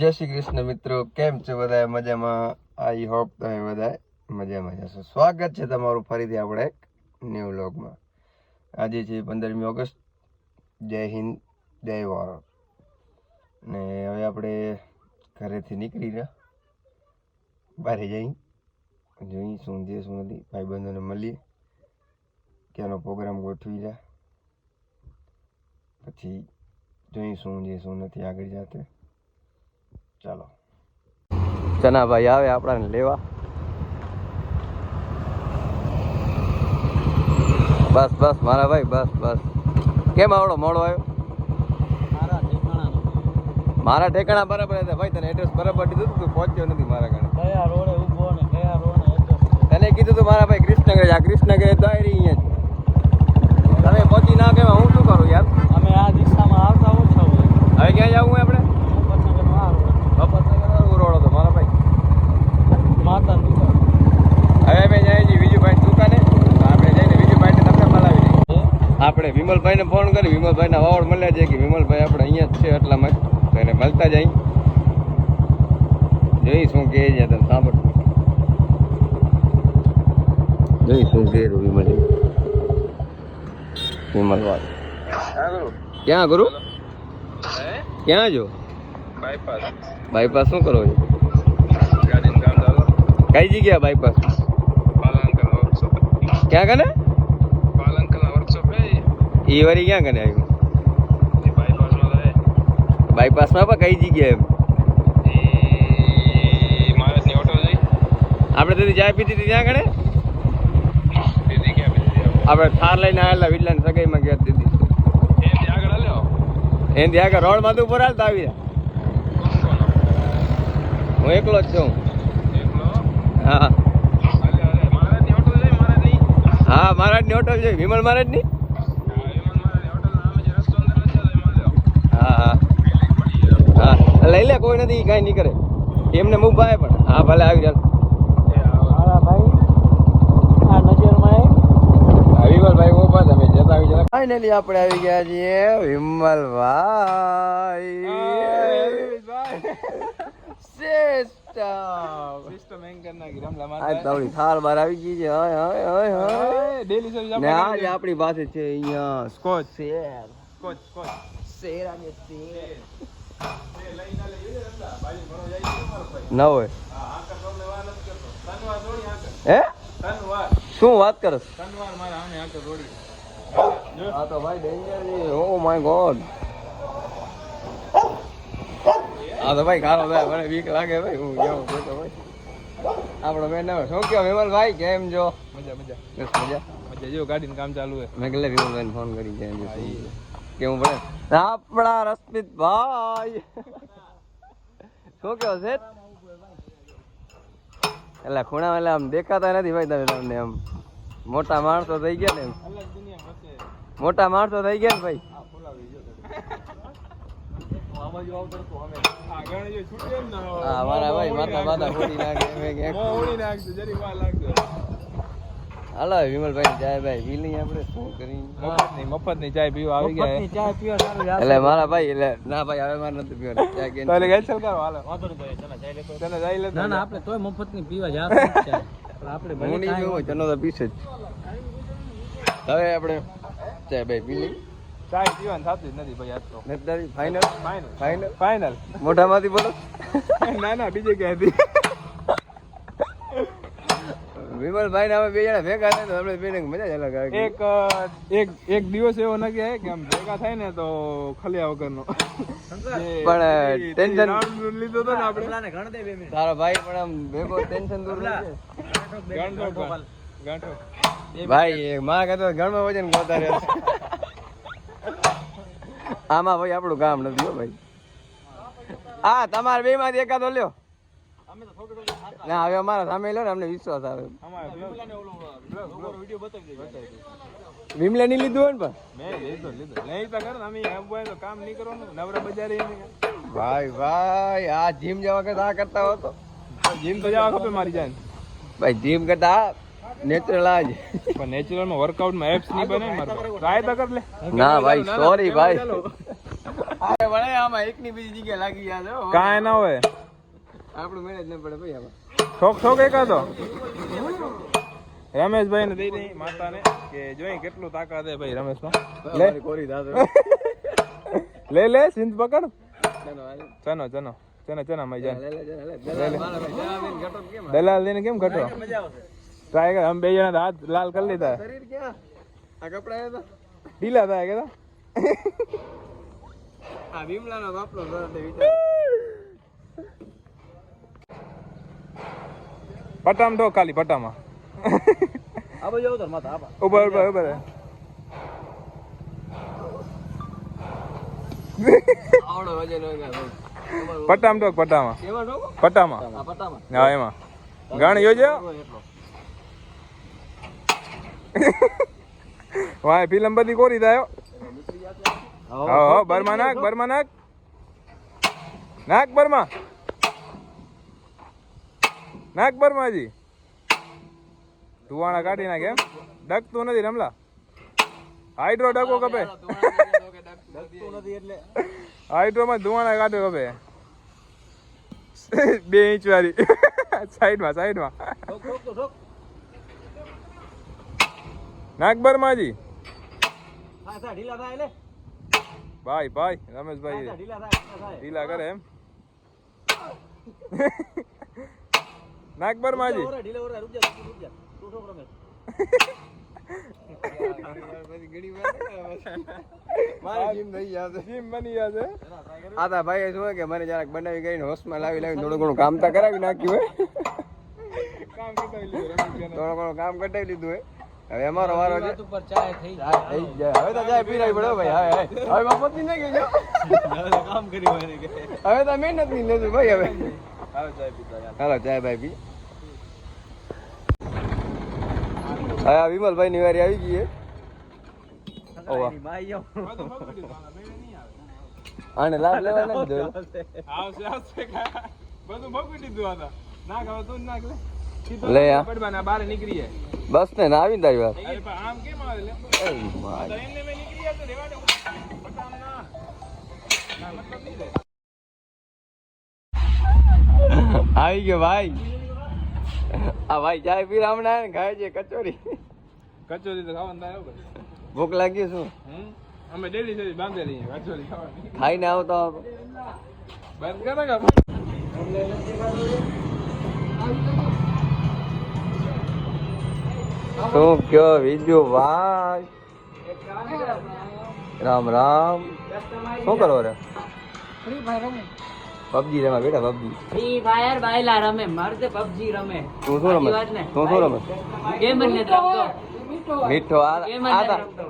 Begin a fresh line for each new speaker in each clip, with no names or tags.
જય શ્રી કૃષ્ણ મિત્રો, કેમ છો બધા? મજામાં? આઈ હોપ તમે બધા મજામાં જશો. સ્વાગત છે તમારું ફરીથી આપણે એક ન્યૂ વ્લોગમાં. આજે છે 15મી ઓગસ્ટ. જય હિન્દ, જય ભારત. ને હવે આપણે ઘરેથી નીકળી રહ્યા, બહાર જઈ જોઈ શું છે શું નથી, ભાઈબંધોને મળીએ, ક્યાંનો પ્રોગ્રામ ગોઠવી રહ્યા, પછી જોઈ શું છે શું નથી આગળ જાતે. ચાલો, ચનાભાઈ આવે આપણાને લેવા. બસ બસ મારા ભાઈ, બસ બસ. કેમ આવડો મોડો આવ્યો? મારા ઠેકાણા બરાબર હતા ભાઈ, તને એડ્રેસ બરાબર દીધું તું પહોંચ્યો નથી મારા ઘરે.
કયા રોડે ઊભો ને કયા રોડે
તને કીધું તું મારા ભાઈ કૃષ્ણનગર, આ કૃષ્ણનગર તો આવી રહી અહીંયા તમે પહોંચી ના કેવા, હું શું કરું યાર?
અમે આ દિશામાં આવતા ઓછા હોય.
હવે ક્યાં જવું આપણે? રોડ હતો મારા ભાઈ,
માતાની દુકાન.
હવે અમે જાય છીએ વિજુભાઈ દુકાને. આપણે જઈને વિજુભાઈને તમને બોલાવી દઈએ. આપણે વિમલભાઈને ફોન કરી, વિમલભાઈના વાવડ મળ્યા છે કે વિમલભાઈ આપણે અહીંયા જ છે એટલામાં જ, એને મળતા જાય જોઈ શું કહે છે. તને સાંભળ, જોઈ શું કહે વિમલ વાત. ક્યાં ગુરુ? ક્યાં જો? બાયપાસ શું કરો છો? કઈ જગ્યા બાયપાસ? ક્યાં કને? એ વારી ક્યાં કને આવ્યું? બાયપાસમાં પણ કઈ જગ્યા? એમ આપણે તેથી ચા પીધી હતી ત્યાં કને? આપણે થાર લઈને આવેલા વિડલાની સગાઈમાં ગયા દીધી. એની આગળ રોડ માં ઉપર હાલતા આવી રહ્યા. હું એકલો જ છું. હા હા, મહારાજની હોટલ છે, વિમલ મહારાજની. હા હા હા, લઈ લે, કોઈ નથી, કાંઈ નહીં કરે. એમને મુખ ભાઈ પણ. હા ભલે આવી જાય. વિમલભાઈ ઉભા તમે જતા આવી જરા. ફાઇનલી આપણે આવી ગયા છીએ વિમલભાઈ. થાળ બાર આવી ગઈ છે. આપણી પાસે છે અહીંયા સ્કોચ શેર. શેર આવે શેર ન હોય. હે શું વાત કરસ? હા તો ભાઈ ડેન્જર છે. Oh my God. હા તો ભાઈ ખારો ભાઈ, મને બીક લાગે ભાઈ. હું કેવું તો ભાઈ આપણો બેન શું કહો વિમલભાઈ, કેમ જો? મજા મજા બસ મજા મજા. જો ગાડીનું કામ ચાલુ છે. મેં કીધું વિમલભાઈને ફોન કરી જાય કેવું પડે. આપણા રશ્મિતભાઈ શું કહો છે? એટલે ખૂણા એટલે આમ દેખાતા નથી ભાઈ તમે, તમને આમ મોટા માણસો થઈ ગયા ને, મોટા માણસો થઈ ગયા ને ભાઈ. હા મારા ભાઈ માથા માથા ફોડી નાખે. હાલો વિમલભાઈ ચાય ભાઈ પી લઈએ આપણે. શું કરી મફત ની ચાય પીવા આવી ગયા. ચાય પીવા એટલે મારા ભાઈ, એટલે ના ભાઈ હવે મારે નથી પીવાની ચાય. કે તો ગેસ કરો હાલો, વાંધો નહીં ભાઈ. ચલા ચાય લેતો, ચલા ચાય લેતો. ના ના આપણે તોય મફત ની પીવા જા ચાય. આપણે ભલે નહીં પીવો ચનો તો પીશે જ. હવે આપણે ચાય ભાઈ પી લઈએ. ચાય પીવાનું થતું જ નથી ભાઈ આજ તો. નથી ફાઇનલ ફાઇનલ ફાઇનલ ફાઇનલ. મોઢામાંથી બોલો. ના ના બીજે ક્યાંથી. વિમલભાઈ ને અમે બે જણા ભેગા થાય તો આપણે બેને મજા જ અલગ આવે. એક દિવસ એવો નક્કી કે આમ ભેગા થાય ને તો ખલ્યા વગરનો. પણ ટેન્શન લીધો તો ને આપણે તારો ભાઈ પણ આમ ભેગો ટેન્શન દૂર લાગે. ભાઈ માં કહેતો ઘરમાં વજન ગોતા રહે. આમાં ભાઈ આપણું કામ નથી હો ભાઈ. હા તમારે બે માંથી એકાદો લ્યો. ના હવે અમારા સામે લો ને, અમને વિશ્વાસ આવે. વિમલે નહીં લીધું હોય ને ભાઈ. ભાઈ આ જીમ જવા કરતા આ કરતા હો તો જીમ તો જવા ખપે મારી જાન ભાઈ. જીમ કરતા નેચરલ આજ પણ નેચરલ માં વર્કઆઉટ માં એપ્સ નહીં બને. ટ્રાય તો કર લે. ના ભાઈ સોરી ભાઈ. અરે વળે આમાં એકની બીજી જગ્યાએ લાગી ગયા છે હો.
કાંઈ ના હોય
આપણું મેનેજ ન પડે ભાઈ આમાં.
ઠોક ઠોક એકાદો રમેશભાઈ ને દઈ દઈ માતાને કે જોઈ કેટલું તાકાત છે ભાઈ રમેશમાં લે
મારી કોરી થાતો.
લે લે સિંધ પકડ
ચાલો, હાલો.
ચનો ચનો ચના ચના મઈ જાન
લે, લે, લે, લે. દલાલ મારા ભાઈ, જણાવીને ઘટો કેમ આવે?
દલાલ લઈને કેમ ઘટો
મજા આવશે.
ટ્રાય કર. અમે બે જણા તો હાથ લાલ કરી લીધા
શરીર ક્યાં? આ કપડા આવ્યા હતા?
ઢીલા થાય કે
આ ભીમલાનો બાપલો ઘર તે વિચાર.
પટામ ઠોક ખાલી પટામાં
આ બાજુ આવો તાર માથા આપા.
ઉભર ઉભર ઉભર
આવડો વજન હોય કે ભાઈ.
પટામ ઠોક પટામાં
કેવા ઢોકો?
પટામાં
આ પટ્ટામાં?
હા એમાં ગણ યોજો
હોય એટલો.
વાય ફિલ્મ બધી કોરી થાય
નીકળી જાત ને.
હા હા બર્મા નાખ નાખ બર્મા નાખ બર્માજી ધુવાણા કાઢી નાખ એમ ડકતું નથી રમલા હાઇડ્રો ડકો કપે
ડગતું નથી એટલે
હાઇડ્રોમાં ધુવાણા કાઢો કપે 2 ઇંચ વાળી સાઈડમાં
ઠોક ઠોક તો ઠોક.
નાખ બર્માજી
હા સા ઢીલા થાય લે.
ભાઈ ભાઈ રમેશભાઈ
હા, ઢીલા થાય.
ઢીલા કરે એમ નાખ બર્માજી
ઢીલા ઓરે રૂક જા. તું ઠોક રમે.
પછી ઘણી વાર મારે જીમ થઈ જશે.
જીમ બની જશે
આ તા ભાઈ શું કે મને જરાક બનાવી કરીને હોસ્ટમાં લાવી થોડું ઘણું કામ તા કરાવી નાખ્યું હોય.
કામ કરતા રમેશભાઈ
થોડું ઘણું કામ કટાવી લીધું હોય. હવે અમારો વારો છે.
વાત ઉપર ચાય થઈ જાય.
થઈ જાય. હવે તો જાય પીરાય પડે હો ભાઈ. હવે મફતની નહીં ગઈ જો.
કામ કર્યું હોય ને કે
હવે તો મહેનત ની લેજો ભાઈ. હવે
હાલો ચાય પીતા યાર
હાલો ચાય ભાઈ પી. હા આ વિમલભાઈ ની વારી આવી ગઈ છે. ઓવા.
માઈ આવો.
આને લાભ લેવા નથી દો.
આવશે આવશે બધું ભગવી દીધું હતા નાખ હવે તું જ નાખ લે
લે આ.
પડવાના બહાર નીકળી જાય
બસ ને ના આવી ને તારી વાત.
અરે પણ આમ કેમ આવે લે
એ માય.
તો એમને મેં નીકળી જાય તો રેવા દે પટામ ના મતલબ નહીં રે
આવી ગયો ભાઈ. આ ભાઈ ચાય પી હમણાં ને ખાય છે કચોરી.
કચોરી તો ખાવાનું થાય ભાઈ
ભૂખ લાગી શું?
અમે ડેલી સુધી બાંધેલી છે કચોરી ખાવાની
ખાઈને આવતો
બંધ કરે કે
શું કયો બીજું ભાઈ? રામ રામ. શું કરો રે? પબજી રમે બેટા પબજી.
ફ્રી ફાયર બાયલા રમે મર્દ પબજી રમે
તું શું રમે?
વાત ને.
તું શું રમે?
ગેમ જ નથી રમતો
મીઠો
ગેમ જ
આ
નથી રમતો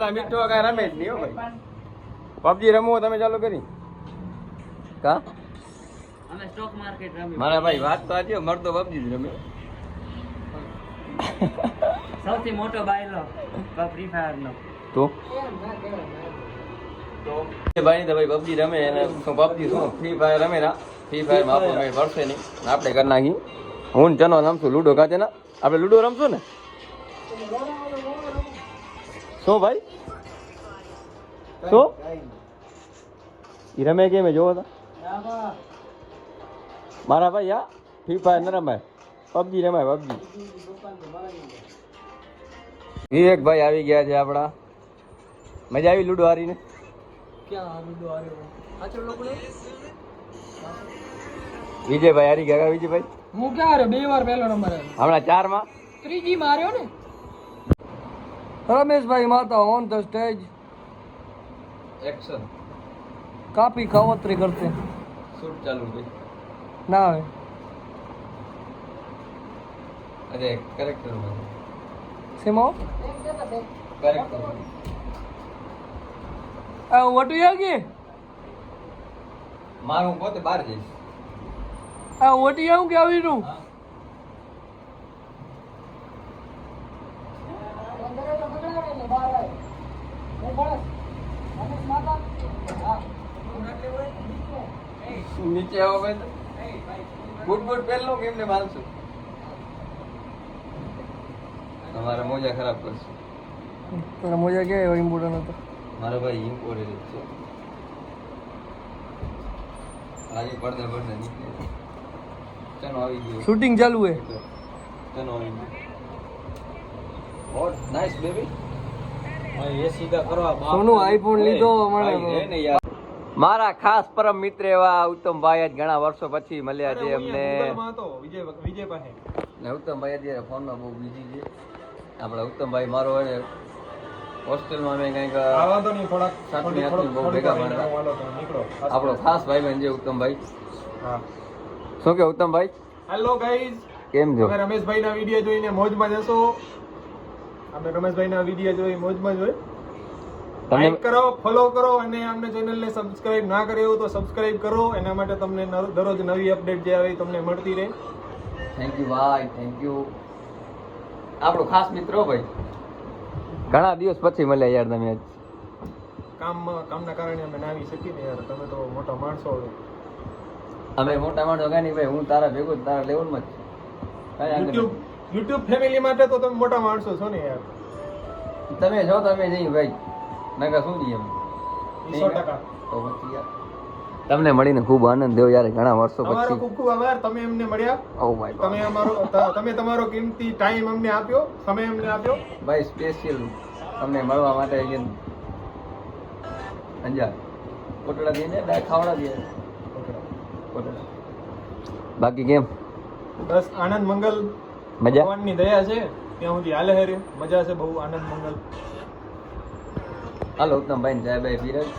તા મીઠો કઈ રમે જ નહીં હો ભાઈ. પબજી રમવું તમે ચાલુ કરી કા?
અમે સ્ટોક માર્કેટ રમી
મારા ભાઈ વાત તો આજે મરતો પબજી જ રમે.
સૌથી મોટો બાયલો ફ્રી ફાયર નો
તો ભાઈ તો ભાઈ પબજી રમે અને શું પબજી શું ફ્રી ફાયર રમે ના. ફ્રી ફાયર માં આપણે કઈ પડશે નહીં. આપણે કરી નાખી. હું ને ચનો રમશું લુડો કાચે ના. આપણે લુડો રમશું ને. શું ભાઈ? શું ઈ રમે કેમ જોવો તો મારા ભાઈ. આ ફ્રી ફાયર ન રમાય પબજી રમાય પબજી. વિવેકભાઈ આવી ગયા છે આપણા. મજા આવી લુડો હારીને?
ક્યાં વિડિયો આવ્યો આચર લોકો ને
વિજયભાઈ હારી ગયા. વિજયભાઈ
હું ક્યાં આવ્યો 2 વાર પહેલો નંબર આવ્યો
હમણાં 4 માં
ત્રીજી માં આવ્યો ને
रमेश माता ऑन द स्टेज
એક્શન
काफी खावतरी करते हैं
શૂટ ચાલુ છે.
ना है
અરે કરેક્ટર માં
सिमो
કરેક્ટર
व्हाट यू आगे
મારું પોતે બહાર જઈશ.
व्हाट यू क्या वी रू
નીચે આવો ભાઈ. બૂટ બૂટ પહેર લો કેમને મારશું. તમારા મોજા ખરાબ કરશે.
तेरा मुझे क्या है वही बूढ़ा ना तो
મારા ભાઈ ઇમ્પોર્ટેડ છે. આજે પડદા નીકળે ચાલો આવી ગયો
શૂટિંગ ચાલુ હે
ચાલો આવી ગયો વોટ નાઇસ બેબી
સોનું આઈફોન લીધો
ભાઈ
મને
હે ને યાર મારા ખાસ પરમ મિત્ર એવા ઉત્તમભાઈ આજ ઘણા વર્ષો પછી મળ્યા છે અમને
વિજય પાસે
ને ઉત્તમભાઈ અત્યારે ફોનમાં બહુ બીજી છે આપણા ઉત્તમભાઈ મારો હોય હોસ્ટેલમાં અમે કંઈક
વાંધો નહીં થોડાક
સાતમી આઠમી બહુ ભેગા મળતા
નીકળો
આપણો ખાસ ભાઈ છે ઉત્તમભાઈ
હા
શું કે ઉત્તમભાઈ
હેલો ગાઈઝ
કેમ છો
તમે રમેશભાઈના વિડીયો જોઈને મોજમાં જશો અમે રમેશભાઈના વિડીયો જોઈ મોજમાં જોઈ
તમને
લાઈક કરો ફોલો કરો અને અમને ચેનલને સબસ્ક્રાઇબ ના કરી હોય તો સબસ્ક્રાઇબ કરો એના માટે તમને દરરોજ નવી અપડેટ જે આવે એ તમને મળતી રહે
થેન્ક યુ ભાઈ થેન્ક યુ આપણો ખાસ મિત્ર હો ભાઈ ઘણા દિવસ પછી મળ્યા યાર તમે આજ
કામના કારણે અમે ના આવી શકીએ ને યાર તમે તો મોટા માણસો હવે
અમે મોટા માણસો કાંઈ નહીં ભાઈ હું તારા ભેગો જ તારા લેવલમાં જ કાંઈ આગળ
યુટ્યુબ યુટ્યુબ ફેમિલી માટે તો તમે મોટા માણસો છો ને યાર
નહીં. તમે છો તમે જઈ ભાઈ નકા શું જઈએ અમે
ઈ 100%.
તો પછી યાર તમને મળીને ખૂબ આનંદ થયો યાર ઘણા વર્ષો
તમારો
પછી
ખૂબ ખૂબ આભાર તમે અમને મળ્યા
ઓ માય
તમે તમે તમારો કિંમતી ટાઈમ અમને આપ્યો સમય અમને આપ્યો
ભાઈ સ્પેશિયલ તમને મળવા માટે again અંજાર કોટડા દઈને ડાય ખાવડા દે કોટડા બાકી કેમ
બસ આનંદ મંગલ
મજા
ભગવાનની દયા છે ત્યાં સુધી હાલે હરે મજા છે બહુ આનંદ મંગલ
હાલો ઉત્તમભાઈ ને જયભાઈ વિરાજ